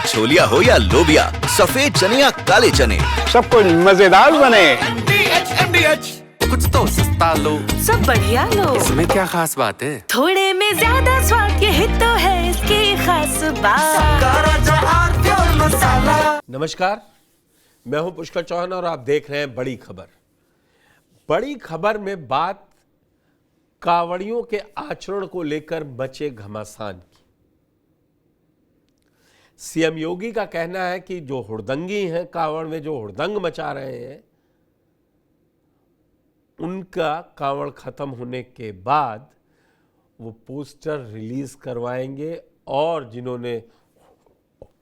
छोलिया हो या लोबिया, सफेद चने या काले चने, सब कुछ मजेदार बने। कुछ तो सस्ता लो, सब बढ़िया लो। इसमें क्या खास बात है? थोड़े में ज्यादा स्वाद, यही तो है इसकी खास बात। नमस्कार, मैं हूं पुष्कर चौहान और आप देख रहे हैं बड़ी खबर। बड़ी खबर में बात कांवड़ियों के आचरण को लेकर मचे घमासान की। सीएम योगी का कहना है कि जो हुड़दंगी हैं, कांवड़ में जो हुड़दंग मचा रहे हैं, उनका कांवड़ खत्म होने के बाद वो पोस्टर रिलीज करवाएंगे और जिन्होंने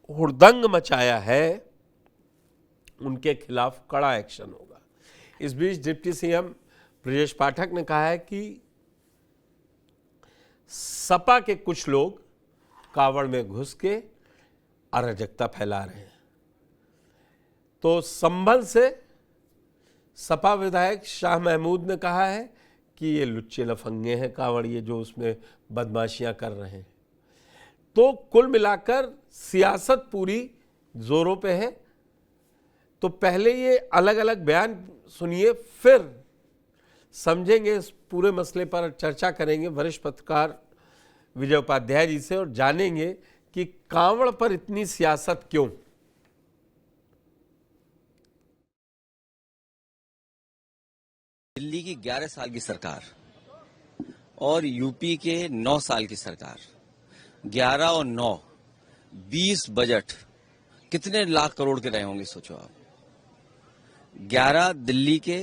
हुड़दंग मचाया है उनके खिलाफ कड़ा एक्शन होगा। इस बीच डिप्टी सीएम ब्रजेश पाठक ने कहा है कि सपा के कुछ लोग कांवड़ में घुस के अराजकता फैला रहे हैं। तो संभल से सपा विधायक शाह महमूद ने कहा है कि ये लुच्चे लफंगे हैं कांवड़िए जो उसमें बदमाशियां कर रहे हैं। तो कुल मिलाकर सियासत पूरी जोरों पे है। तो पहले ये अलग अलग बयान सुनिए, फिर समझेंगे इस पूरे मसले पर चर्चा करेंगे वरिष्ठ पत्रकार विजय उपाध्याय जी से और जानेंगे कि कांवड़ पर इतनी सियासत क्यों। दिल्ली की 11 साल की सरकार और यूपी के 9 साल की सरकार, 11 और 9, 20 बजट कितने लाख करोड़ के रहे होंगे सोचो आप। 11 दिल्ली के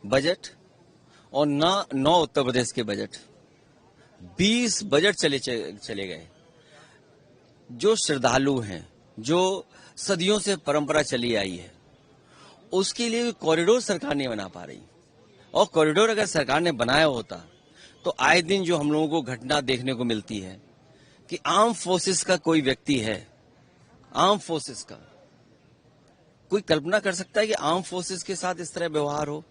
बजट और 9 उत्तर प्रदेश के बजट, 20 बजट चले गए। जो श्रद्धालु हैं, जो सदियों से परंपरा चली आई है, उसके लिए कॉरिडोर सरकार नहीं बना पा रही। और कॉरिडोर अगर सरकार ने बनाया होता तो आए दिन जो हम लोगों को घटना देखने को मिलती है कि आर्म फोर्सेस का कोई व्यक्ति है, आर्म फोर्सेस का कोई कल्पना कर सकता है कि आर्म फोर्सेस के साथ इस तरह व्यवहार हो?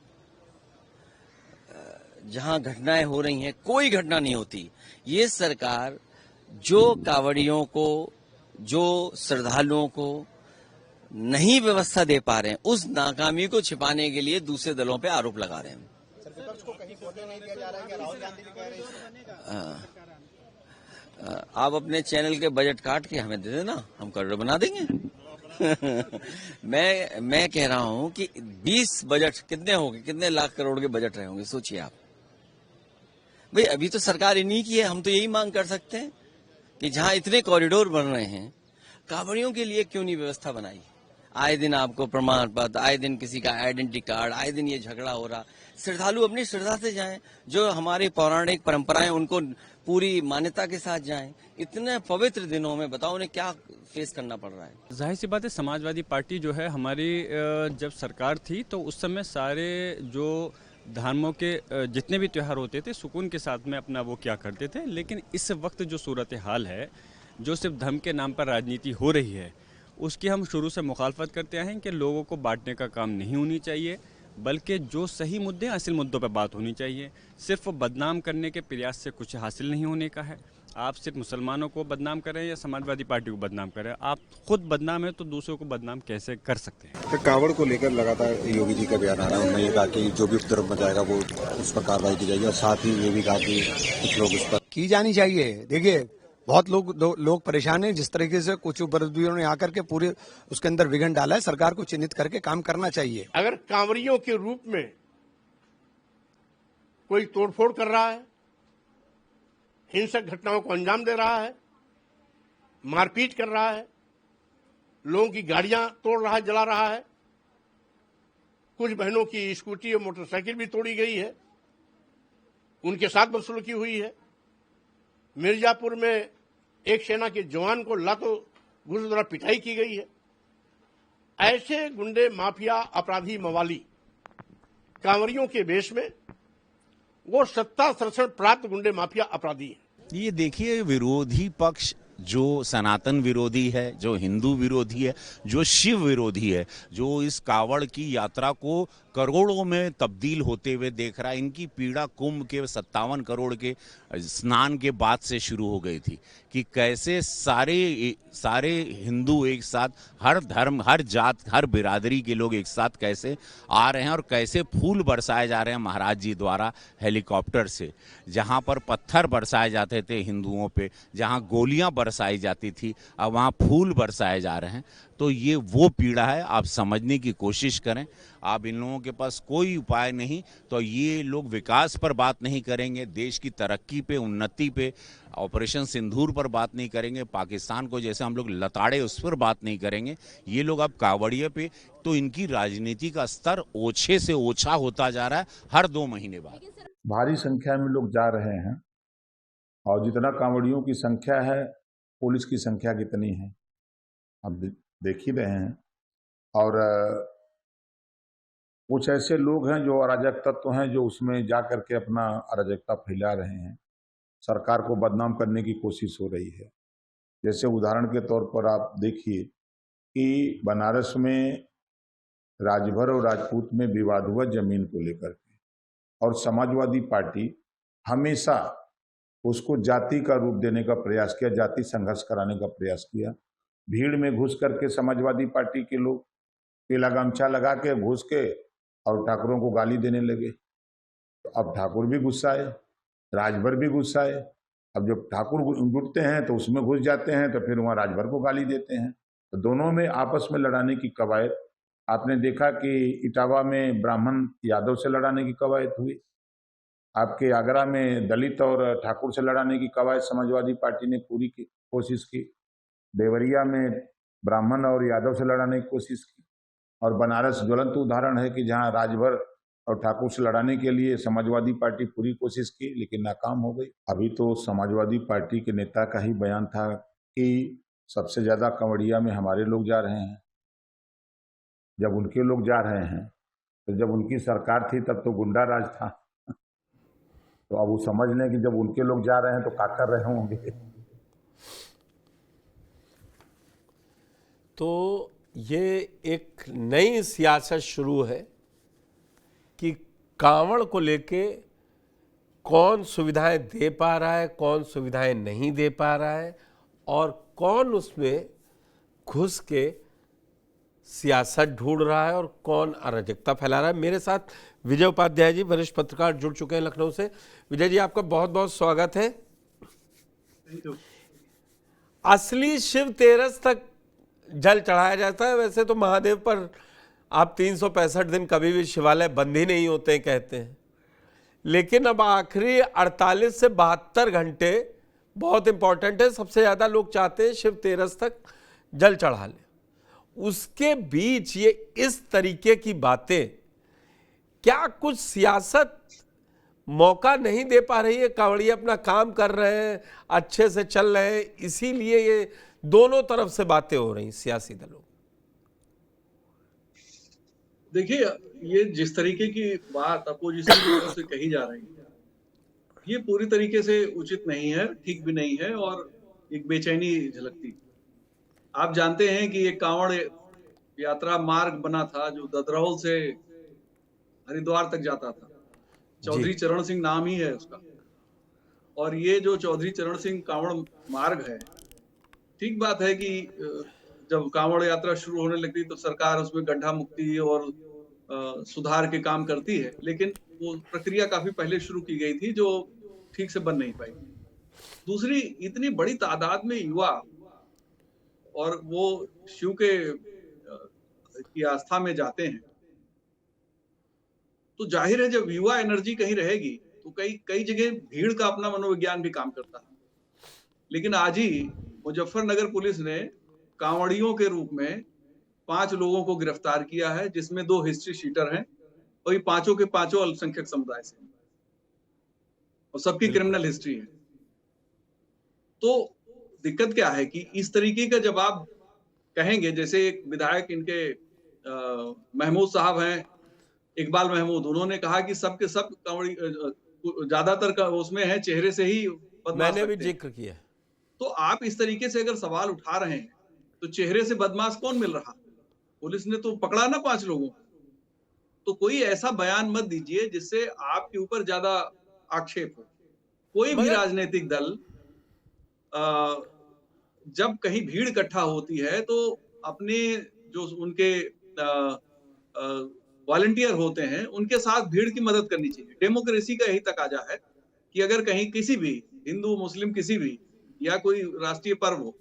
जहां घटनाएं हो रही हैं, कोई घटना नहीं होती। ये सरकार जो कांवड़ियों को, जो श्रद्धालुओं को नहीं व्यवस्था दे पा रहे हैं, उस नाकामी को छिपाने के लिए दूसरे दलों पे आरोप लगा रहे हैं। आप अपने चैनल के बजट काट के हमें दे देना, हम करोड़ बना देंगे। मैं कह रहा हूं कि 20 बजट कितने होंगे, कितने लाख करोड़ के बजट रहे होंगे, सोचिए आप। भाई अभी तो सरकार इन्हीं की है। हम तो यही मांग कर सकते हैं कि जहां इतने कॉरिडोर बन रहे हैं, कांवड़ियों के लिए क्यों नहीं व्यवस्था बनाई? आए दिन आपको प्रमाण पत्र, आए दिन किसी का आइडेंटिटी कार्ड, आए दिन ये झगड़ा हो रहा। श्रद्धालु अपनी श्रद्धा से जाएं, जो हमारी पौराणिक परंपराएं उनको पूरी मान्यता के साथ जाएं। इतने पवित्र दिनों में बताओ उन्हें क्या फेस करना पड़ रहा है। जाहिर सी बात है, समाजवादी पार्टी जो है हमारी जब सरकार थी तो उस समय सारे जो धर्मों के जितने भी त्यौहार होते थे सुकून के साथ में अपना वो क्या करते थे। लेकिन इस वक्त जो सूरत हाल है, जो सिर्फ धर्म के नाम पर राजनीति हो रही है, उसकी हम शुरू से मुखालफत करते आए हैं कि लोगों को बांटने का काम नहीं होनी चाहिए, बल्कि जो सही मुद्दे, असल मुद्दों पर बात होनी चाहिए। सिर्फ बदनाम करने के प्रयास से कुछ हासिल नहीं होने का है। आप सिर्फ मुसलमानों को बदनाम करें या समाजवादी पार्टी को बदनाम करें, आप खुद बदनाम है तो दूसरों को बदनाम कैसे कर सकते हैं? तो कांवड़ को लेकर लगातार योगी जी का बयान आ रहा है। उन्होंने ये कहा कि जो भी उपद्रव मचाएगा वो उस पर कार्रवाई की जाएगी और साथ ही ये भी कहा कि कुछ लोग उस पर की जानी चाहिए। देखिए बहुत लोग परेशान हैं। जिस तरीके से कुछ उपद्रवियों ने आकर के पूरे उसके अंदर विघन डाला है, सरकार को चिन्हित करके काम करना चाहिए। अगर कांवड़ियों के रूप में कोई तोड़फोड़ कर रहा है, हिंसक घटनाओं को अंजाम दे रहा है, मारपीट कर रहा है, लोगों की गाड़ियां तोड़ रहा है, जला रहा है, कुछ बहनों की स्कूटी और मोटरसाइकिल भी तोड़ी गई है, उनके साथ बदसलूकी हुई है। मिर्जापुर में एक सेना के जवान को लातों घूस द्वारा पिटाई की गई है। ऐसे गुंडे, माफिया, अपराधी, मवाली कांवड़ियों के वेश में वो सत्ता संरक्षण प्राप्त गुंडे, माफिया, अपराधी हैं। ये देखिए, विरोधी पक्ष जो सनातन विरोधी है, जो हिंदू विरोधी है, जो शिव विरोधी है, जो इस कावड़ की यात्रा को करोड़ों में तब्दील होते हुए देख रहा है। इनकी पीड़ा कुंभ के 57 करोड़ के स्नान के बाद से शुरू हो गई थी कि कैसे सारे हिंदू एक साथ, हर धर्म, हर जात, हर बिरादरी के लोग एक साथ कैसे आ रहे हैं और कैसे फूल बरसाए जा रहे हैं महाराज जी द्वारा हेलीकॉप्टर से। जहां पर पत्थर बरसाए जाते थे हिंदुओं पे, जहां गोलियां बरसाई जाती थी, अब वहां फूल बरसाए जा रहे हैं। तो ये वो पीड़ा है, आप समझने की कोशिश करें। आप इन लोगों के पास कोई उपाय नहीं, तो ये लोग विकास पर बात नहीं करेंगे, देश की तरक्की पे, उन्नति पे, ऑपरेशन सिंदूर पर बात नहीं करेंगे, पाकिस्तान को जैसे हम लोग लताड़े उस पर बात नहीं करेंगे। ये लोग अब कांवड़िए पे, तो इनकी राजनीति का स्तर ओछे से ओछा होता जा रहा है हर 2 महीने बाद। भारी संख्या में लोग जा रहे हैं और जितना कांवड़ियों की संख्या है, पुलिस की संख्या कितनी है अब देख ही रहे हैं। और कुछ ऐसे लोग हैं जो अराजक तत्व हैं, जो उसमें जा करके अपना अराजकता फैला रहे हैं, सरकार को बदनाम करने की कोशिश हो रही है। जैसे उदाहरण के तौर पर आप देखिए कि बनारस में राजभर और राजपूत में विवाद हुआ जमीन को लेकर के, और समाजवादी पार्टी हमेशा उसको जाति का रूप देने का प्रयास किया, जाति संघर्ष कराने का प्रयास किया। भीड़ में घुस करके समाजवादी पार्टी के लोग पीला गमछा लगा के घुस के और ठाकुरों को गाली देने लगे। तो अब ठाकुर भी गुस्साए, राजभर भी गुस्साए। अब जब ठाकुर जुटते हैं तो उसमें घुस जाते हैं, तो फिर वहाँ राजभर को गाली देते हैं। तो दोनों में आपस में लड़ाने की कवायद आपने देखा कि इटावा में ब्राह्मण यादव से लड़ाने की कवायद हुई, आपके आगरा में दलित और ठाकुर से लड़ाने की कवायद समाजवादी पार्टी ने पूरी की कोशिश की, देवरिया में ब्राह्मण और यादव से लड़ाने की कोशिश की, और बनारस ज्वलंत उदाहरण है कि जहां राजभर और ठाकुर से लड़ाने के लिए समाजवादी पार्टी पूरी कोशिश की लेकिन नाकाम हो गई। अभी तो समाजवादी पार्टी के नेता का ही बयान था कि सबसे ज्यादा कांवड़िया में हमारे लोग जा रहे हैं। जब उनके लोग जा रहे हैं तो जब उनकी सरकार थी तब तो गुंडा राज था। तो अब वो समझ लें कि जब उनके लोग जा रहे हैं तो क्या कर रहे होंगे। तो ये एक नई सियासत शुरू है कि कांवड़ को लेके कौन सुविधाएं दे पा रहा है, कौन सुविधाएं नहीं दे पा रहा है, और कौन उसमें घुस के सियासत ढूंढ रहा है और कौन अराजकता फैला रहा है। मेरे साथ विजय उपाध्याय जी, वरिष्ठ पत्रकार, जुड़ चुके हैं लखनऊ से। विजय जी, आपका बहुत बहुत स्वागत है। असली शिव तेरस तक जल चढ़ाया जाता है। वैसे तो महादेव पर आप 365 दिन कभी भी शिवालय बंद ही नहीं होते कहते हैं, लेकिन अब आखिरी 48 से 72 घंटे बहुत इंपॉर्टेंट है। सबसे ज़्यादा लोग चाहते हैं शिव तेरस तक जल चढ़ा लें। उसके बीच ये इस तरीके की बातें, क्या कुछ सियासत मौका नहीं दे पा रही है? कांवड़िए अपना काम कर रहे हैं, अच्छे से चल रहे हैं, इसीलिए ये दोनों तरफ से बातें हो रही सियासी दलों। देखिए, ये जिस तरीके की बात अपोजिशन की तरफ से कही जा रही है, ये पूरी तरीके से उचित नहीं है, ठीक भी नहीं है, और एक बेचैनी झलकती। आप जानते हैं कि एक कांवड़ यात्रा मार्ग बना था जो ददरौल से हरिद्वार तक जाता था। चौधरी चरण सिंह नाम ही है उसका। और ये जो चौधरी चरण सिंह कांवड़ मार्ग है, ठीक बात है कि जब कांवड़ यात्रा शुरू होने लगती तो सरकार उसमें गड्ढा मुक्ति और सुधार के काम करती है, लेकिन वो प्रक्रिया काफी पहले शुरू की गई थी जो ठीक से बन नहीं पाई। दूसरी, इतनी बड़ी तादाद में युवा और वो शिव के की आस्था में जाते हैं, तो जाहिर है जब युवा एनर्जी कहीं रहेगी तो कई जगह भीड़ का अपना मनोविज्ञान भी काम करता है। लेकिन आज ही मुजफ्फरनगर पुलिस ने कांवड़ियों के रूप में 5 लोगों को गिरफ्तार किया है, जिसमें 2 हिस्ट्री शीटर हैं, और ये पांचों के पांचों अल्पसंख्यक समुदाय से, और सबकी क्रिमिनल हिस्ट्री है। तो दिक्कत क्या है कि इस तरीके का जब आप कहेंगे, जैसे एक विधायक इनके महमूद साहब हैं, इकबाल महमूद, उन्होंने कहा कि सबके सब कांवड़ी ज्यादातर का उसमें है चेहरे से ही बदमाश, मैंने भी जिक्र किया। तो आप इस तरीके से अगर सवाल उठा रहे हैं तो चेहरे से बदमाश कौन मिल रहा? पुलिस ने तो पकड़ा ना 5 लोगों को। तो कोई ऐसा बयान मत दीजिए जिससे आपके ऊपर ज्यादा आक्षेप हो। कोई भी राजनीतिक दल जब कहीं भीड़ इकट्ठा होती है तो अपने जो उनके वॉलंटियर होते हैं उनके साथ भीड़ की मदद करनी चाहिए। डेमोक्रेसी का यही तकाजा है कि अगर कहीं किसी भी हिंदू मुस्लिम किसी भी या कोई राष्ट्रीय पर्व हो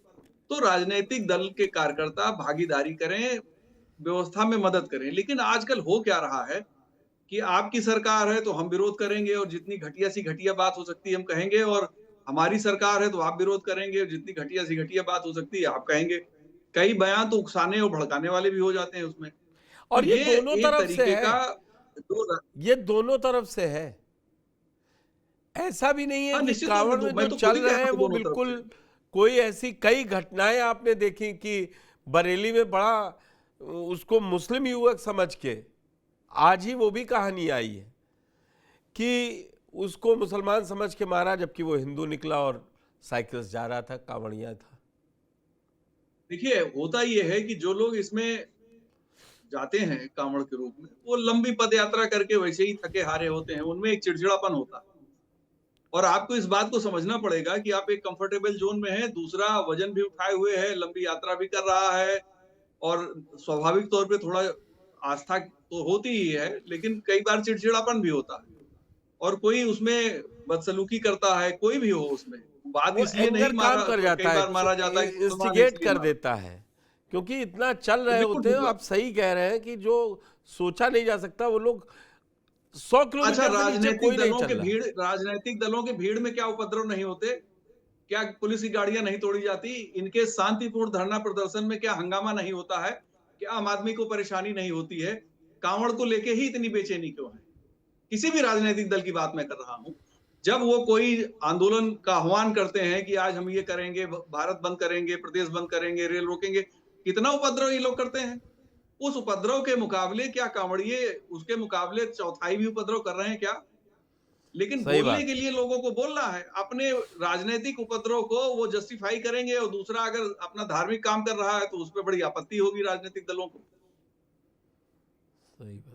तो राजनीतिक दल के कार्यकर्ता भागीदारी करें, व्यवस्था में मदद करें। लेकिन आजकल हो क्या रहा है कि आपकी सरकार है तो हम विरोध करेंगे और जितनी घटिया सी घटिया बात हो सकती है हम कहेंगे, और हमारी सरकार है तो आप विरोध करेंगे और जितनी घटिया सी घटिया बात हो सकती है आप कहेंगे। कई बयान तो उकसाने और भड़काने वाले भी हो जाते हैं उसमें। और ये दोनों एक तरफ से तरीके है, का ये दोनों तरफ से है। ऐसा भी नहीं है कि निश्चित कांवड़ तौर पे में तो जो मैं तो खुद चल ही रहे कह रहा हैं हूं वो दोनों तरफ बिल्कुल से। कोई ऐसी कई घटनाएं आपने देखी कि बरेली में बड़ा उसको मुस्लिम युवक समझ के आज ही वो भी कहानी आई है कि उसको मुसलमान समझ के मारा जबकि वो हिंदू निकला और साइकिल से जा रहा था, कांवड़िया था। देखिए होता ये है कि जो लोग इसमें जाते हैं कांवड़ के रूप में वो लंबी पद यात्रा करके वैसे ही थके हारे होते हैं, उनमें एक चिड़चिड़ापन होता है। और आपको इस बात को समझना पड़ेगा कि आप एक कंफर्टेबल जोन में हैं, दूसरा वजन भी उठाए हुए है, लंबी यात्रा भी कर रहा है और स्वाभाविक तौर पे थोड़ा आस्था तो होती ही है, लेकिन कई बार चिड़चिड़ापन भी होता है और कोई उसमें बदसलूकी करता है, कोई भी हो उसमें बात इसलिए नहीं काम कर जाता है, मारा जाता है, इंस्टिगेट कर देता है क्योंकि इतना चल रहे होते हैं। आप सही कह रहे हैं कि जो सोचा नहीं जा सकता वो लोग 100 किलोमीटर से नीचे कोई नहीं चल रहा। राजनीतिक दलों के भीड़ में क्या उपद्रव नहीं होते? क्या पुलिस की गाड़ियां नहीं तोड़ी जाती? इनके शांतिपूर्ण धरना प्रदर्शन में क्या हंगामा नहीं होता है? क्या आम आदमी को परेशानी नहीं होती है? कांवड़ को लेके ही इतनी बेचैनी क्यों है? किसी भी राजनीतिक दल की बात मैं कर रहा हूं, जब वो कोई आंदोलन का आह्वान करते हैं कि आज हम ये करेंगे, भारत बंद करेंगे, प्रदेश बंद करेंगे, रेल रोकेंगे, कितना उपद्रव ये लोग करते हैं। उस उपद्रव के मुकाबले क्या कांवड़िए उसके मुकाबले चौथाई भी उपद्रव कर रहे हैं क्या? लेकिन बोलने के लिए लोगों को बोलना है, अपने राजनीतिक उपद्रव को वो जस्टिफाई करेंगे और दूसरा अगर अपना धार्मिक काम कर रहा है तो उस पर बड़ी आपत्ति होगी राजनीतिक दलों को। सही बात।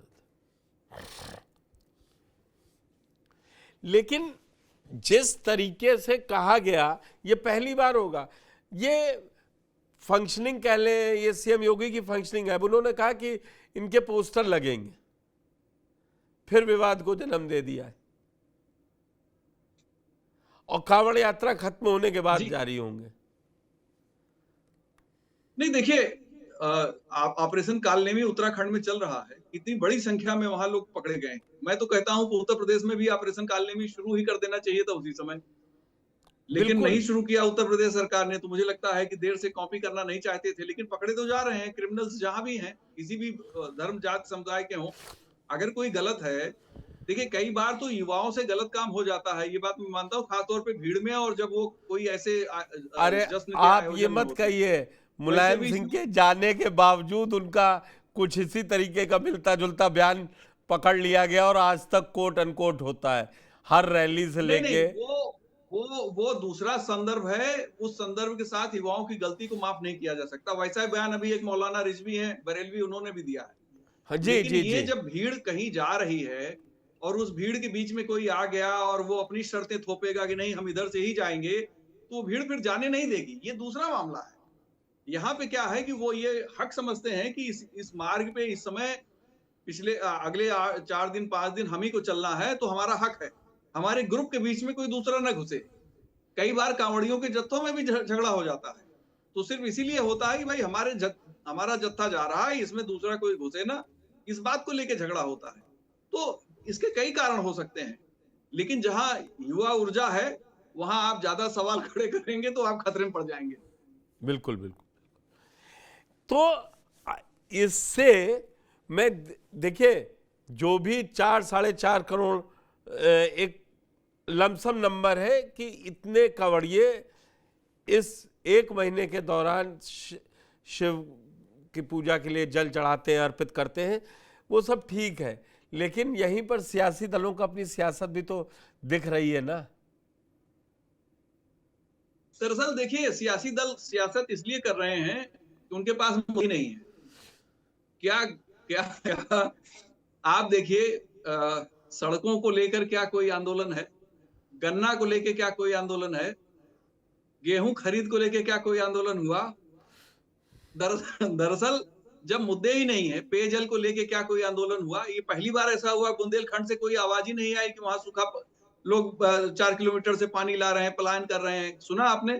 लेकिन जिस तरीके से कहा गया ये पहली बार होगा, ये फंक्शनिंग कह लें, ये सीएम योगी की फंक्शनिंग है। उन्होंने कहा कि इनके पोस्टर लगेंगे, फिर विवाद को जन्म दे दिया है और कांवड़ यात्रा खत्म होने के बाद जारी होंगे। नहीं देखिए, ऑपरेशन कालनेमी उत्तराखंड में चल रहा है, इतनी बड़ी संख्या में वहां लोग पकड़े गए। मैं तो कहता हूं उत्तर प्रदेश में भी ऑपरेशन कालनेमी शुरू ही कर देना चाहिए था उसी समय, लेकिन नहीं शुरू किया उत्तर प्रदेश सरकार ने। तो मुझे लगता है कि देर से कॉपी करना नहीं चाहते थे, लेकिन पकड़े तो जा रहे हैं। क्रिमिनल्स जहां भी हैं, किसी भी धर्म जात समुदाय के हों, अगर कोई गलत है, देखिए कई बार तो युवाओं से गलत काम हो जाता है, ये बात मैं मानता हूँ, खासतौर पे भीड़ में। और जब वो कोई ऐसे अरे आप ये मत कहिए, मुलायम सिंह के जाने के बावजूद उनका कुछ इसी तरीके का मिलता जुलता बयान पकड़ लिया गया और आज तक कोट अनकोट होता है हर रैली से लेके। वो दूसरा संदर्भ है, उस संदर्भ के साथ युवाओं की गलती को माफ नहीं किया जा सकता। वैसा बयान अभी एक मौलाना रिजवी हैं बरेलवी, उन्होंने भी दिया है। जी, जब भीड़ कहीं जा रही है और उस भीड़ के बीच में कोई आ गया और वो अपनी शर्तें थोपेगा कि नहीं हम इधर से ही जाएंगे, तो भीड़ फिर जाने नहीं देगी। ये दूसरा मामला है। यहाँ पे क्या है कि वो ये हक समझते हैं कि इस मार्ग पे इस समय पिछले अगले 4 दिन 5 दिन हम ही को चलना है, तो हमारा हक है, हमारे ग्रुप के बीच में कोई दूसरा न घुसे। कई बार कांवड़ियों के जत्थों में भी झगड़ा हो जाता है, तो सिर्फ इसीलिए होता है कि भाई हमारा जत्था जा रहा है, इसमें दूसरा कोई घुसे ना, इस बात को लेकर झगड़ा होता है। तो इसके कई कारण हो सकते हैं, लेकिन जहां युवा ऊर्जा है वहां आप ज्यादा सवाल खड़े करेंगे तो आप खतरे में पड़ जाएंगे। बिल्कुल बिल्कुल। तो इससे मैं देखिए जो भी 4-4.5 करोड़ एक लमसम नंबर है कि इतने कांवड़िए इस 1 महीने के दौरान शिव की पूजा के लिए जल चढ़ाते हैं, अर्पित करते हैं, वो सब ठीक है। लेकिन यहीं पर सियासी दलों का अपनी सियासत भी तो दिख रही है ना। दरअसल देखिए, सियासी दल सियासत इसलिए कर रहे हैं कि उनके पास मोदी नहीं है। क्या क्या आप देखिए सड़कों को लेकर क्या कोई आंदोलन है, गन्ना को लेकर क्या कोई आंदोलन है, गेहूं खरीद को लेकर क्या कोई आंदोलन हुआ? दरअसल जब मुद्दे ही नहीं है, पेयजल को लेके क्या कोई आंदोलन हुआ? ये पहली बार ऐसा हुआ बुंदेलखंड से कोई आवाज ही नहीं आई कि वहां सूखा लोग 4 किलोमीटर से पानी ला रहे हैं, पलायन कर रहे हैं। सुना आपने?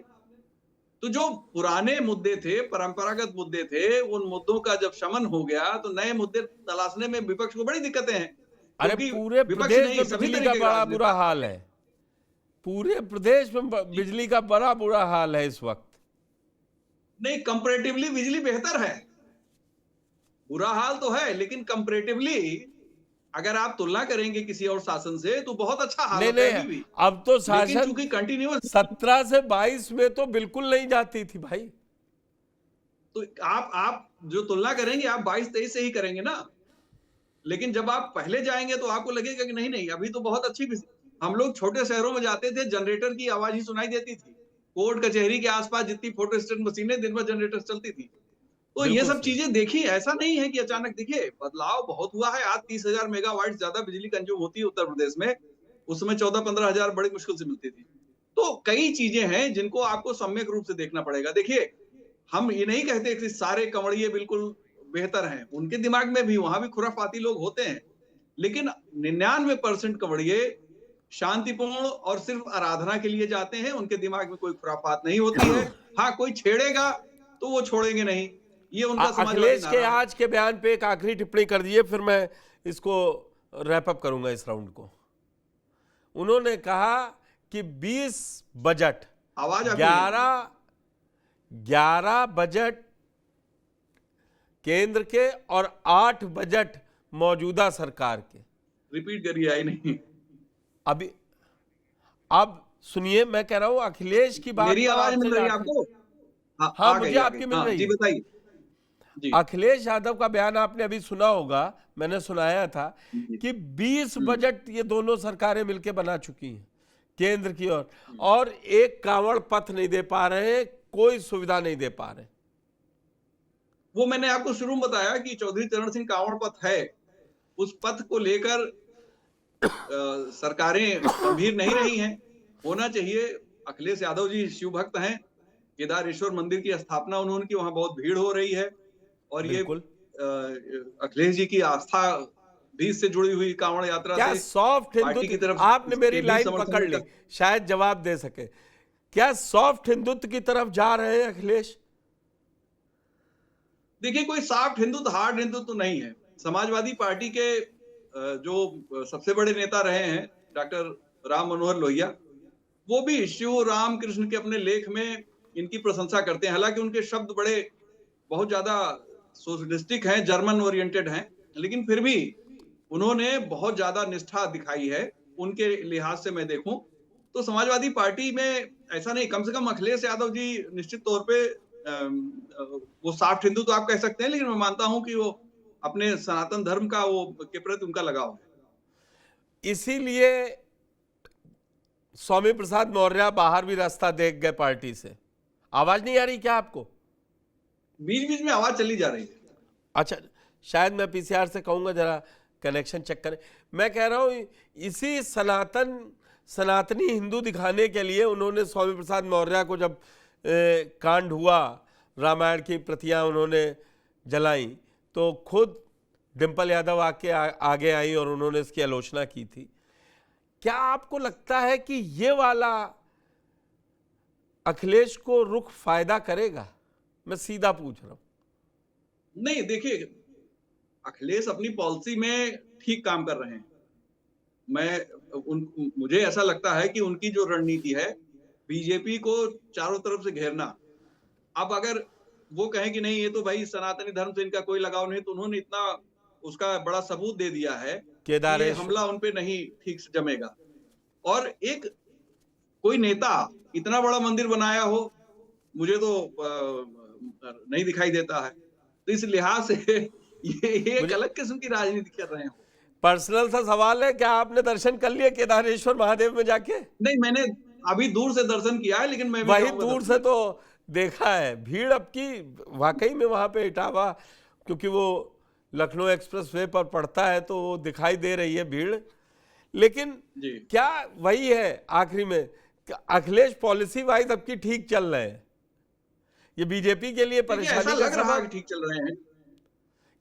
तो जो पुराने मुद्दे थे, परंपरागत मुद्दे थे, उन मुद्दों का जब शमन हो गया तो नए मुद्दे तलाशने में विपक्ष को बड़ी दिक्कतें हैं। अरे पूरे प्रदेश में बिजली का बड़ा बुरा हाल है, पूरे प्रदेश में बिजली का बड़ा बुरा हाल है इस वक्त। नहीं, कंपैरेटिवली बिजली बेहतर है। बुरा हाल तो है, लेकिन कंपैरेटिवली अगर आप तुलना करेंगे किसी और शासन से तो बहुत अच्छा हाल है अभी भी। अब तो शासन चूंकि कंटिन्यूअस 17 से 22 में तो बिल्कुल नहीं जाती थी भाई। तो आप जो तुलना करेंगे आप 22-23 से ही करेंगे ना, लेकिन जब आप पहले जाएंगे तो आपको लगेगा कि नहीं अभी तो बहुत अच्छी। हम लोग छोटे शहरों में जाते थे, जनरेटर की आवाज ही सुनाई देती थी। कोर्ट कचहरी के आसपास जितनी फोटोस्टेट मशीनें दिन भर जनरेटर चलती थी। तो ये सब चीजें देखी, ऐसा नहीं है कि अचानक देखिए बदलाव बहुत हुआ है। आज 30,000 मेगावाट ज्यादा बिजली कंज्यूम होती है उत्तर प्रदेश में, उस समय 14-15,000 बड़ी मुश्किल से मिलती थी। तो कई चीजें हैं जिनको आपको सम्यक रूप से देखना पड़ेगा। देखिए, हम ये नहीं कहते कि सारे कंवड़िये बिल्कुल बेहतर हैं, उनके दिमाग में भी वहां भी खुराफाती लोग होते हैं, लेकिन 99% कंवड़िये शांतिपूर्ण और सिर्फ आराधना के लिए जाते हैं। उनके दिमाग में कोई खुराफात नहीं होती है। हाँ, कोई छेड़ेगा तो वो छोड़ेंगे नहीं, ये उनका अखिलेश के आज के बयान पे एक आखिरी टिप्पणी कर दिए, फिर मैं इसको रैप अप करूंगा इस राउंड को। उन्होंने कहा कि 20 बजट 11 बजट केंद्र के और 8 बजट मौजूदा सरकार के। रिपीट करिए, आई नहीं अभी। अब सुनिए, मैं कह रहा हूं अखिलेश की बात। मेरी आवाज मिल रही है आपको? हाँ, मुझे आपकी मिल रही है। जी बताइए। अखिलेश यादव का बयान आपने अभी सुना होगा, मैंने सुनाया था कि 20 बजट ये दोनों सरकारें मिलकर बना चुकी हैं केंद्र की ओर, और एक कांवड़ पथ नहीं दे पा रहे हैं, कोई सुविधा नहीं दे पा रहे। वो मैंने आपको शुरू में बताया कि चौधरी चरण सिंह कांवड़ पथ है, उस पथ को लेकर सरकारें गंभीर नहीं रही हैं। होना चाहिए। अखिलेश यादव जी शिव भक्त हैं, केदारेश्वर मंदिर की स्थापना उन्होंने की, वहां बहुत भीड़ हो रही है, और ये अखिलेश जी की आस्था भी इससे जुड़ी हुई कांवड़ यात्रा क्या से सॉफ्ट हिंदुत्व की तरफ, आपने मेरी लाइन पकड़ ली, शायद जवाब दे सके। क्या सॉफ्ट हिंदुत्व की तरफ जा रहे हैं अखिलेश? देखिए, कोई सॉफ्ट हिंदुत्व हार्ड हिंदुत्व नहीं है। समाजवादी पार्टी के जो सबसे बड़े नेता रहे हैं डॉक्टर राम मनोहर लोहिया, वो भी शिव राम कृष्ण के अपने लेख में इनकी प्रशंसा करते हैं। हालांकि उनके शब्द बड़े बहुत ज्यादा सोशलिस्टिक हैं, जर्मन ओरिएंटेड हैं, लेकिन फिर भी उन्होंने बहुत ज्यादा निष्ठा दिखाई है। उनके लिहाज से मैं देखूं तो समाजवादी पार्टी में ऐसा नहीं, कम से कम अखिलेश यादव जी निश्चित तौर पे वो सॉफ्ट हिंदू तो आप कह सकते हैं, लेकिन मैं मानता हूं कि वो अपने सनातन धर्म का वो के प्रति उनका लगाव है। इसीलिए स्वामी प्रसाद मौर्य बाहर भी रास्ता देख गए पार्टी से। आवाज नहीं आ रही क्या आपको? बीच बीच में आवाज चली जा रही है। अच्छा, शायद मैं पीसीआर से कहूंगा जरा कनेक्शन चेक करें। मैं कह रहा हूं इसी सनातनी हिंदू दिखाने के लिए उन्होंने स्वामी प्रसाद मौर्य को, जब कांड हुआ, रामायण की प्रतियां उन्होंने जलाई, तो खुद डिंपल यादव आगे आई और उन्होंने इसकी आलोचना की थी। क्या आपको लगता है कि ये वाला अखिलेश को रुख फायदा करेगा? मैं सीधा पूछ रहा हूं। नहीं, देखिए, अखिलेश अपनी पॉलिसी में ठीक काम कर रहे हैं। मुझे ऐसा लगता है कि उनकी जो रणनीति है बीजेपी को चारों तरफ से घेरना, अब अगर वो कहें कि नहीं ये तो भाई सनातनी धर्म से इनका कोई लगाव नहीं, तो उन्होंने इतना उसका बड़ा सबूत दे दिया है कि ये हमला उन पे नहीं ठीक से जमेगा। और एक कोई नेता इतना बड़ा मंदिर बनाया हो, मुझे तो नहीं दिखाई देता है। तो इस लिहाज से ये एक अलग किस्म की राजनीति कर रहे हैं। पर्सनल सा सवाल है, क्या आपने दर्शन कर लिया केदारेश्वर महादेव में जाके? नहीं, मैंने अभी दूर से दर्शन किया है, लेकिन मैं वही दूर से तो देखा है। भीड़ अब की वाकई में वहां पे इटावा, क्योंकि वो लखनऊ एक्सप्रेसवे पर पड़ता है तो वो दिखाई दे रही है भीड़। लेकिन जी क्या वही है आखिरी में, अखिलेश पॉलिसी वाइज अब की ठीक चल रहे हैं, ये बीजेपी के लिए देखिए, ऐसा परेशानी का लग रहा है कि सबब, ठीक चल रहे हैं,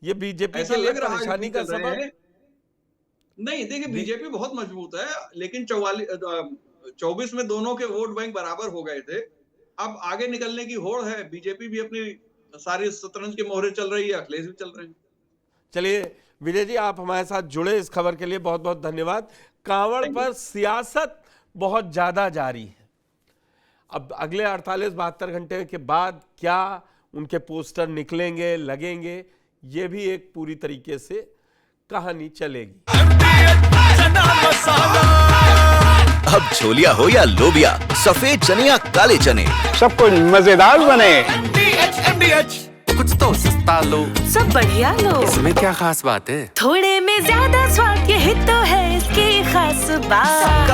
ये बीजेपी ऐसा के लिए लग रहा है कि परेशानी ठीक का चल रहे सबब हैं। नहीं देखिए, बीजेपी बहुत मजबूत है, लेकिन 24 में दोनों के वोट बैंक बराबर हो गए थे। अब आगे निकलने की होड़ है, बीजेपी भी अपनी सारी शतरंज के मोहरे चल रही है, अखिलेश भी चल रहे हैं। चलिए विजय जी, आप हमारे साथ जुड़े, इस खबर के लिए बहुत बहुत धन्यवाद। कांवड़ पर सियासत बहुत ज्यादा जारी है। अब अगले 48-72 घंटे के बाद क्या उनके पोस्टर निकलेंगे, लगेंगे, ये भी एक पूरी तरीके से कहानी चलेगी। अब छोलिया हो या लोबिया, सफेद चने या काले चने, सब कुछ मजेदार बने। कुछ तो सस्ता लो, सब बढ़िया लो। इसमें क्या खास बात है? थोड़े में ज्यादा स्वाद, यही तो है इसकी खास बात।